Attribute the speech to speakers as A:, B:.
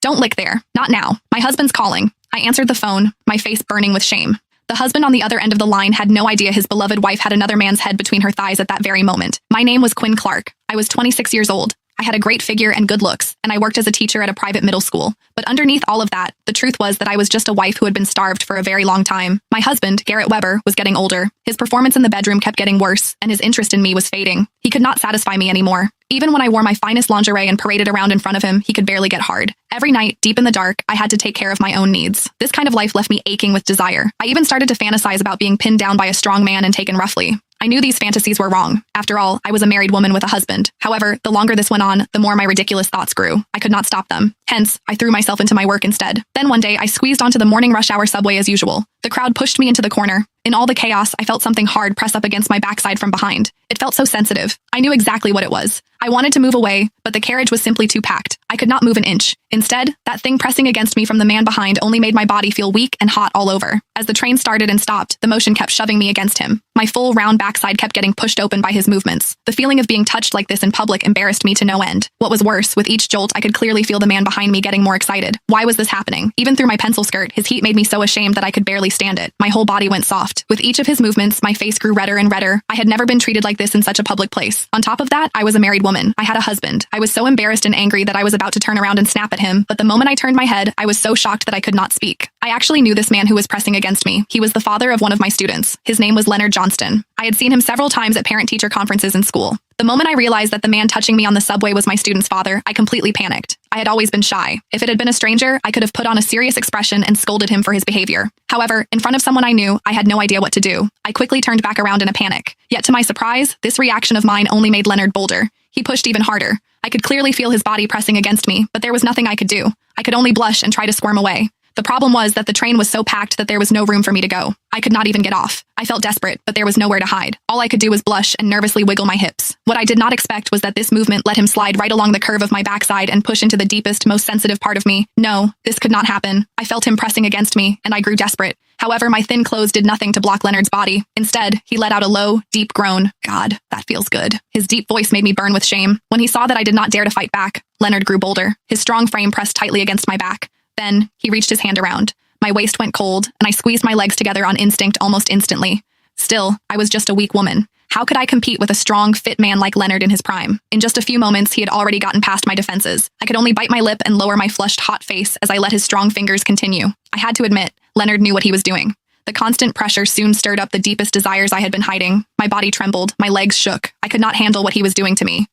A: Don't lick there. Not now. My husband's calling. I answered the phone, my face burning with shame. The husband on the other end of the line had no idea his beloved wife had another man's head between her thighs at that very moment. My name was Quinn Clark. I was 26 years old. I had a great figure and good looks, and I worked as a teacher at a private middle school. But underneath all of that, the truth was that I was just a wife who had been starved for a very long time. My husband, Garrett Weber, was getting older. His performance in the bedroom kept getting worse, and his interest in me was fading. He could not satisfy me anymore. Even when I wore my finest lingerie and paraded around in front of him, he could barely get hard. Every night, deep in the dark, I had to take care of my own needs. This kind of life left me aching with desire. I even started to fantasize about being pinned down by a strong man and taken roughly. I knew these fantasies were wrong. After all, I was a married woman with a husband. However, the longer this went on, the more my ridiculous thoughts grew. I could not stop them. Hence, I threw myself into my work instead. Then one day, I squeezed onto the morning rush hour subway as usual. The crowd pushed me into the corner. In all the chaos, I felt something hard press up against my backside from behind. It felt so sensitive. I knew exactly what it was. I wanted to move away, but the carriage was simply too packed. I could not move an inch. Instead, that thing pressing against me from the man behind only made my body feel weak and hot all over. As the train started and stopped, the motion kept shoving me against him. My full, round backside kept getting pushed open by his movements. The feeling of being touched like this in public embarrassed me to no end. What was worse, with each jolt, I could clearly feel the man behind me getting more excited. Why was this happening? Even through my pencil skirt, his heat made me so ashamed that I could barely stand it. My whole body went soft. With each of his movements, my face grew redder and redder. I had never been treated like this in such a public place. On top of that, I was a married woman. I had a husband. I was so embarrassed and angry that I was about to turn around and snap at him, but the moment I turned my head, I was so shocked that I could not speak. I actually knew this man who was pressing against me. He was the father of one of my students. His name was Leonard Johnston. I had seen him several times at parent-teacher conferences in school. The moment I realized that the man touching me on the subway was my student's father, I completely panicked. I had always been shy. If it had been a stranger, I could have put on a serious expression and scolded him for his behavior. However, in front of someone I knew, I had no idea what to do. I quickly turned back around in a panic. Yet to my surprise, this reaction of mine only made Leonard bolder. He pushed even harder. I could clearly feel his body pressing against me, but there was nothing I could do. I could only blush and try to squirm away. The problem was that the train was so packed that there was no room for me to go. I could not even get off. I felt desperate, but there was nowhere to hide. All I could do was blush and nervously wiggle my hips. What I did not expect was that this movement let him slide right along the curve of my backside and push into the deepest, most sensitive part of me. No, this could not happen. I felt him pressing against me, and I grew desperate. However, my thin clothes did nothing to block Leonard's body. Instead, he let out a low, deep groan. God, that feels good. His deep voice made me burn with shame. When he saw that I did not dare to fight back, Leonard grew bolder. His strong frame pressed tightly against my back. Then, he reached his hand around. My waist went cold, and I squeezed my legs together on instinct almost instantly. Still, I was just a weak woman. How could I compete with a strong, fit man like Leonard in his prime? In just a few moments, he had already gotten past my defenses. I could only bite my lip and lower my flushed, hot face as I let his strong fingers continue. I had to admit, Leonard knew what he was doing. The constant pressure soon stirred up the deepest desires I had been hiding. My body trembled, my legs shook. I could not handle what he was doing to me.